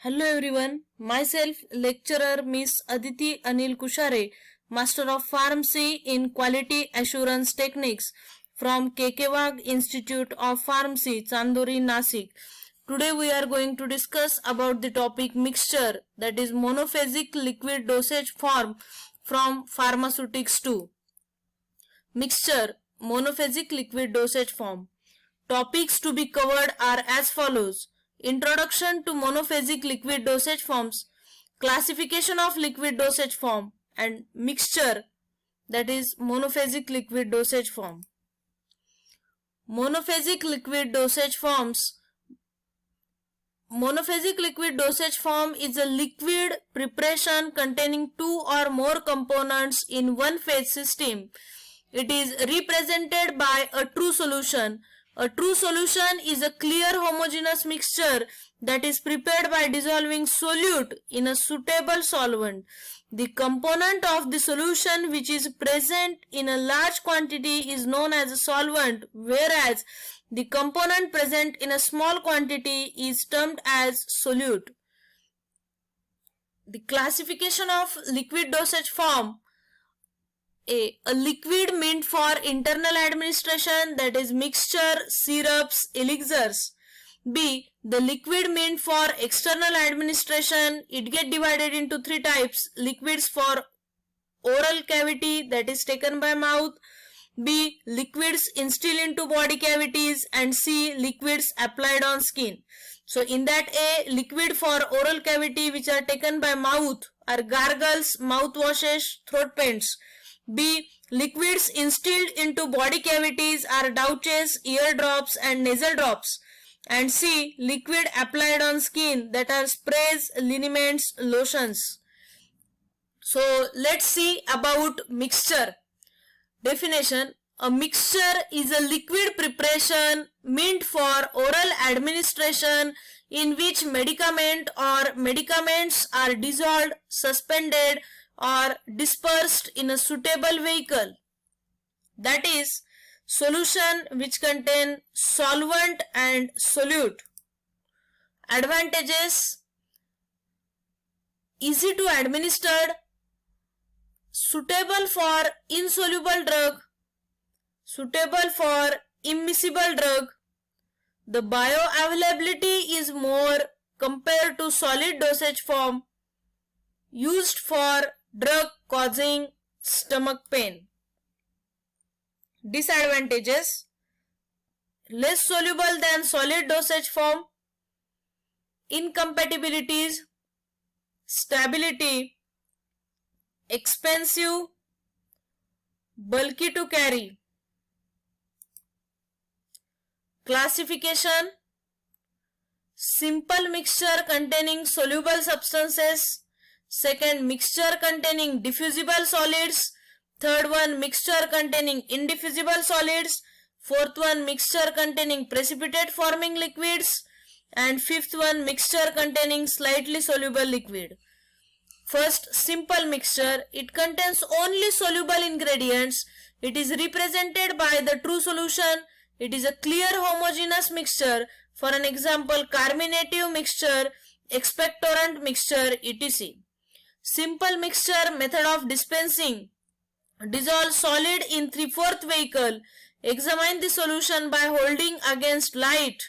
Hello everyone, myself lecturer Miss Aditi Anil Kushare, Master of Pharmacy in Quality Assurance Techniques from KK Institute of Pharmacy, Chandori, Nasik. Today we are going to discuss about the topic mixture, that is monophasic liquid dosage form from pharmaceutics 2. Mixture, monophasic liquid dosage form. Topics to be covered are as follows. Introduction to monophasic liquid dosage forms, classification of liquid dosage form, and mixture, that is monophasic liquid dosage form. Monophasic liquid dosage forms. Monophasic liquid dosage form is a liquid preparation containing two or more components in one phase system. It is represented by a true solution. A true solution is a clear homogeneous mixture that is prepared by dissolving solute in a suitable solvent. The component of the solution which is present in a large quantity is known as a solvent, whereas the component present in a small quantity is termed as solute. The classification of liquid dosage form. A liquid meant for internal administration, that is mixture, syrups, elixirs. B. The liquid meant for external administration. It get divided into three types. Liquids for oral cavity, that is taken by mouth. B. Liquids instilled into body cavities. And C. Liquids applied on skin. So in that A, liquid for oral cavity which are taken by mouth are gargles, mouthwashes, throat paints. B. Liquids instilled into body cavities are douches, ear drops and nasal drops. And C. Liquid applied on skin, that are sprays, liniments, lotions. So let's see about mixture. Definition. A mixture is a liquid preparation meant for oral administration in which medicament or medicaments are dissolved, suspended or dispersed in a suitable vehicle. That is, solution which contain solvent and solute. Advantages: easy to administer, suitable for insoluble drug, suitable for immiscible drug. The bioavailability is more compared to solid dosage form used for drug causing stomach pain. Disadvantages: less soluble than solid dosage form, incompatibilities, stability, expensive, bulky to carry. Classification: simple mixture containing soluble substances. Second, mixture containing diffusible solids. Third one, mixture containing indiffusible solids. Fourth one, mixture containing precipitate forming liquids. And fifth one, mixture containing slightly soluble liquid. First, simple mixture. It contains only soluble ingredients. It is represented by the true solution. It is a clear homogeneous mixture. For an example, carminative mixture, expectorant mixture, etc. Simple mixture method of dispensing. Dissolve solid in 3/4 vehicle. Examine the solution by holding against light.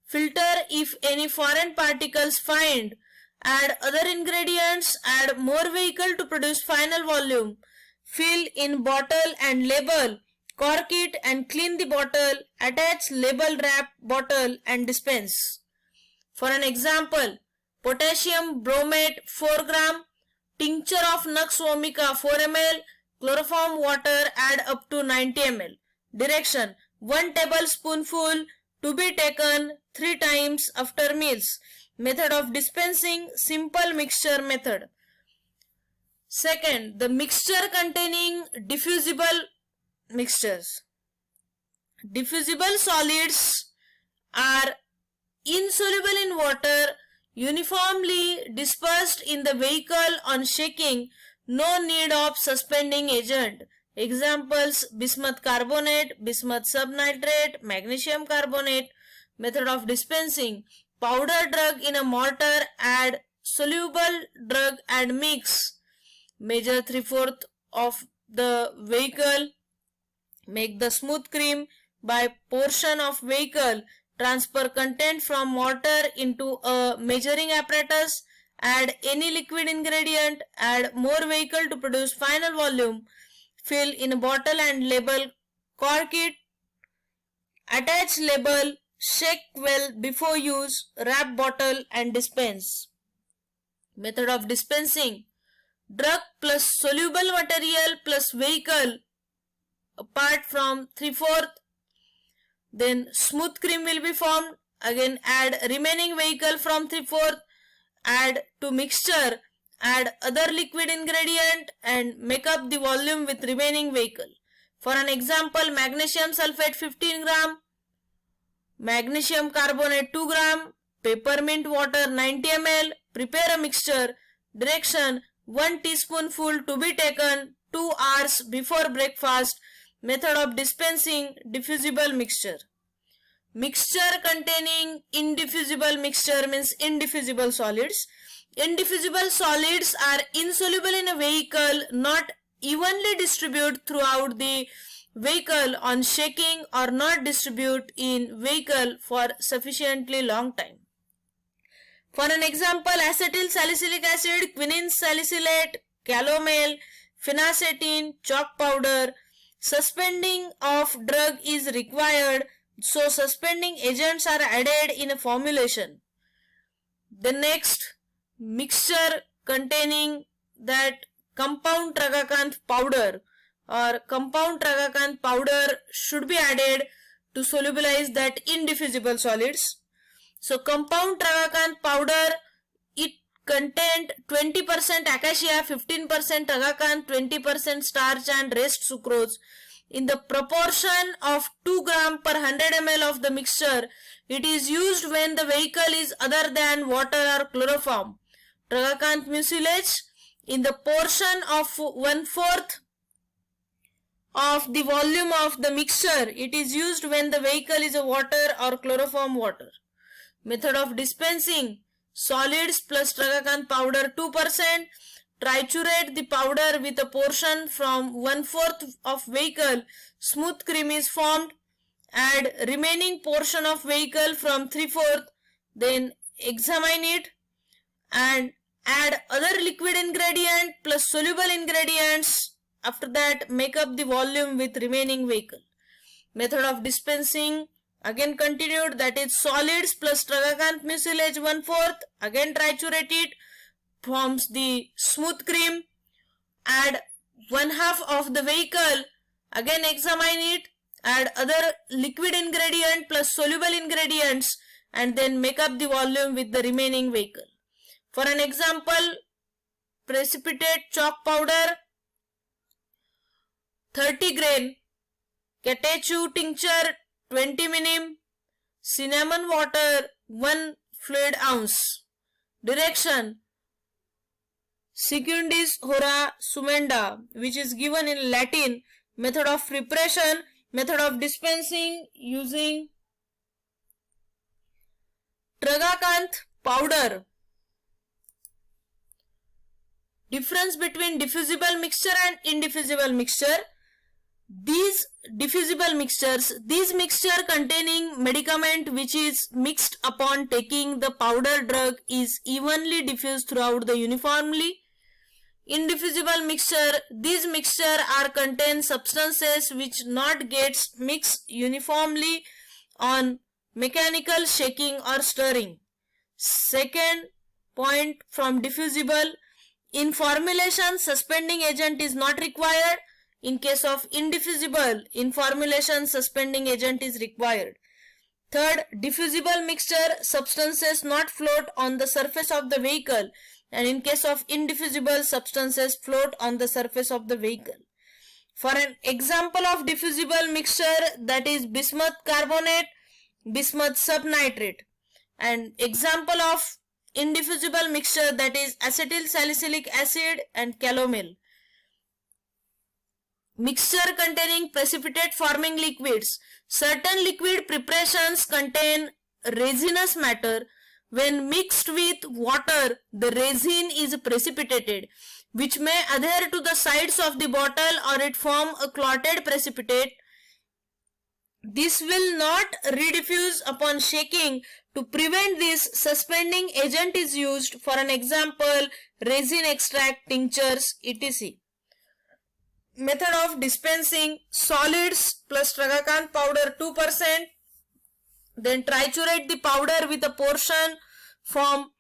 Filter if any foreign particles find. Add other ingredients. Add more vehicle to produce final volume. Fill in bottle and label. Cork it and clean the bottle. Attach label wrap bottle and dispense. For an example, potassium bromate 4 gram. Tincture of Nux vomica 4 ml. Chloroform water add up to 90 ml. Direction: 1 tablespoonful to be taken 3 times after meals. Method of dispensing: simple mixture method. Second, the mixture containing diffusible mixtures. Diffusible solids are insoluble in water, uniformly dispersed in the vehicle on shaking. No need of suspending agent. Examples: bismuth carbonate, bismuth subnitrate, magnesium carbonate. Method of dispensing: powder drug in a mortar, add soluble drug and mix. Measure 3/4 of the vehicle. Make the smooth cream by portion of vehicle. Transfer content from mortar into a measuring apparatus. Add any liquid ingredient. Add more vehicle to produce final volume. Fill in a bottle and label. Cork it. Attach label. Shake well before use. Wrap bottle and dispense. Method of dispensing. Drug plus soluble material plus vehicle apart from 3/4. Then smooth cream will be formed. Again add remaining vehicle from 3/4. Add to mixture. Add other liquid ingredient and make up the volume with remaining vehicle. For an example, magnesium sulfate 15 gram, magnesium carbonate 2 gram, peppermint water 90 ml. Prepare a mixture. Direction: 1 teaspoonful to be taken 2 hours before breakfast. Method of dispensing: diffusible mixture. Mixture containing indiffusible mixture means indiffusible solids. Indiffusible solids are insoluble in a vehicle, not evenly distribute throughout the vehicle on shaking, or not distribute in vehicle for sufficiently long time. For an example, acetyl salicylic acid, quinine salicylate, calomel, phenacetin, chalk powder. Suspending of drug is required, so suspending agents are added in a formulation. The next, mixture containing that compound tragacanth powder or compound tragacanth powder should be added to solubilize that indiffusible solids. So compound tragacanth powder, it contained 20% acacia, 15% tragacanth, 20% starch and rest sucrose. In the proportion of 2 gram per 100 ml of the mixture. It is used when the vehicle is other than water or chloroform. Tragacanth mucilage in the portion of 1/4 of the volume of the mixture. It is used when the vehicle is a water or chloroform water. Method of dispensing: solids plus tragacanth powder 2%. Triturate the powder with a portion from 1/4 of vehicle. Smooth cream is formed. Add remaining portion of vehicle from 3/4. Then examine it and add other liquid ingredient plus soluble ingredients. After that, make up the volume with remaining vehicle. Method of dispensing again continued, that is solids plus tragacanth mucilage 1/4. Again triturate it, forms the smooth cream. Add 1/2 of the vehicle. Again examine it, add other liquid ingredient plus soluble ingredients, and then make up the volume with the remaining vehicle. For an example, precipitate chalk powder 30 grain, catechu tincture 20 minim, cinnamon water 1 fluid ounce. Direction: secundis hora sumenda, which is given in Latin. Method of preparation: method of dispensing using tragacanth powder. Difference between diffusible mixture and indiffusible mixture. These diffusible mixtures, these mixture containing medicament which is mixed upon taking the powder drug is evenly diffused throughout the uniformly. Indiffusible mixture, these mixture are contain substances which not gets mixed uniformly on mechanical shaking or stirring. Second point from diffusible, in formulation suspending agent is not required. In case of indiffusible, in formulation suspending agent is required. Third, diffusible mixture, substances not float on the surface of the vehicle, and in case of indiffusible, substances float on the surface of the vehicle. For an example of diffusible mixture, that is bismuth carbonate, bismuth subnitrate, and example of indiffusible mixture, that is acetyl salicylic acid and calomel. Mixture containing precipitate forming liquids. Certain liquid preparations contain resinous matter. When mixed with water, the resin is precipitated, which may adhere to the sides of the bottle or it form a clotted precipitate. This will not rediffuse upon shaking. To prevent this, suspending agent is used. For an example, resin extract, tinctures, etc. Method of dispensing: solids plus tragacanth powder 2%. Then triturate the powder with a portion from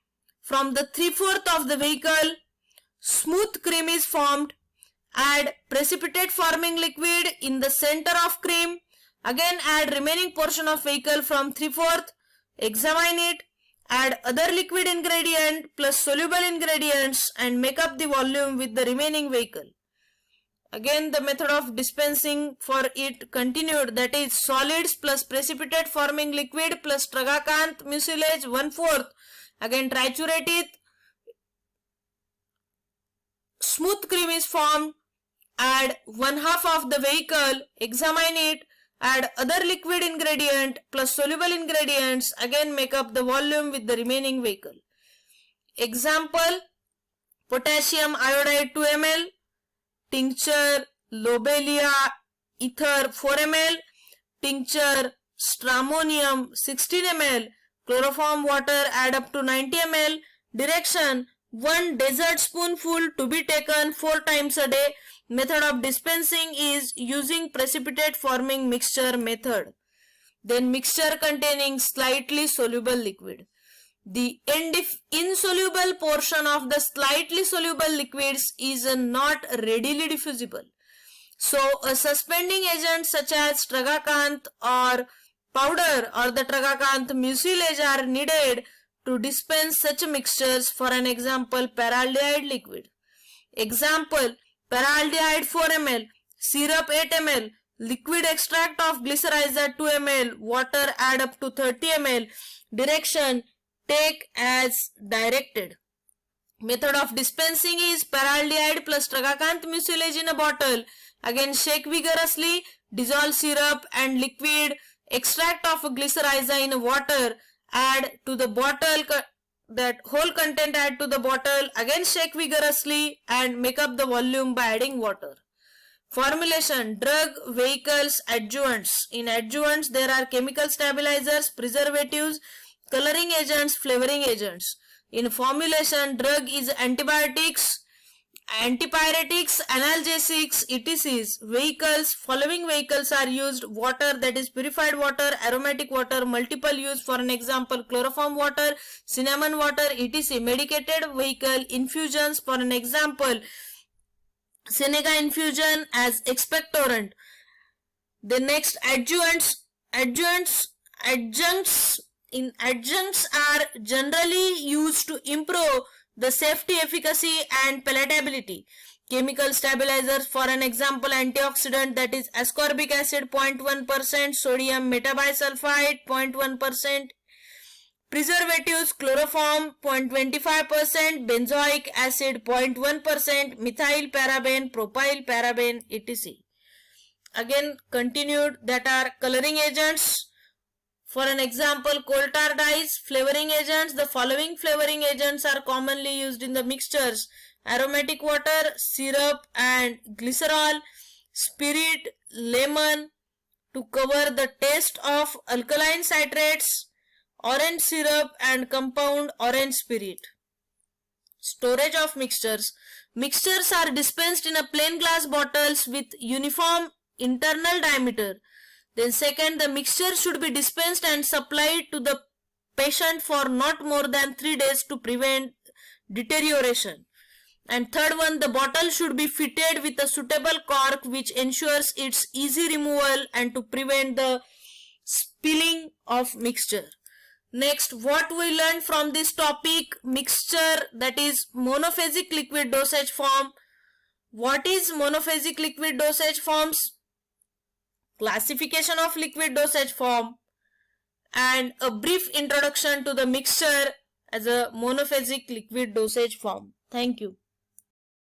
the 3/4 of the vehicle. Smooth cream is formed. Add precipitate forming liquid in the center of cream. Again add remaining portion of vehicle from 3/4. Examine it. Add other liquid ingredient plus soluble ingredients and make up the volume with the remaining vehicle. Again the method of dispensing for it continued, that is solids plus precipitate forming liquid plus tragacanth mucilage 1/4. Again triturate it. Smooth cream is formed. Add 1/2 of the vehicle. Examine it. Add other liquid ingredient plus soluble ingredients. Again make up the volume with the remaining vehicle. Example: potassium iodide 2 ml, tincture lobelia ether 4 ml, tincture stramonium 16 ml, chloroform water add up to 90 ml. Direction: 1 dessert spoonful to be taken 4 times a day. Method of dispensing is using precipitate forming mixture method. Then mixture containing slightly soluble liquid. The insoluble portion of the slightly soluble liquids is not readily diffusible. So a suspending agent such as tragacanth or powder or the tragacanth mucilage are needed to dispense such mixtures. For an example, paraldehyde liquid. Example: paraldehyde 4 ml, syrup 8 ml, liquid extract of glycyrrhiza 2 ml, water add up to 30 ml. Direction: take as directed. Method of dispensing is paraldehyde plus tragacanth mucilage in a bottle. Again shake vigorously, dissolve syrup and liquid extract of glycyrrhiza in water, add to the bottle, that whole content add to the bottle, again shake vigorously and make up the volume by adding water. Formulation: drug, vehicles, adjuvants. In adjuvants there are chemical stabilizers, preservatives, coloring agents, flavoring agents. In formulation, drug is antibiotics, antipyretics, analgesics, etc. Vehicles: following vehicles are used: water, that is purified water, aromatic water, multiple use. For an example, chloroform water, cinnamon water, etc. Medicated vehicle: infusions. For an example, Seneca infusion as expectorant. The next, adjuvants. Adjuncts are generally used to improve the safety, efficacy and palatability. Chemical stabilizers, for an example, antioxidant, that is ascorbic acid 0.1%, sodium metabisulfite 0.1%, preservatives, chloroform 0.25%, benzoic acid 0.1%, methyl paraben, propyl paraben, etc. Again continued, that are coloring agents. For an example, coal tar dyes. Flavoring agents: the following flavoring agents are commonly used in the mixtures: aromatic water, syrup and glycerol, spirit, lemon to cover the taste of alkaline citrates, orange syrup and compound orange spirit. Storage of mixtures. Mixtures are dispensed in a plain glass bottles with uniform internal diameter. Then second, the mixture should be dispensed and supplied to the patient for not more than 3 days to prevent deterioration. And third one, the bottle should be fitted with a suitable cork which ensures its easy removal and to prevent the spilling of mixture. Next, what we learned from this topic: mixture, that is monophasic liquid dosage form. What is monophasic liquid dosage forms? Classification of liquid dosage form, and a brief introduction to the mixture as a monophasic liquid dosage form. Thank you.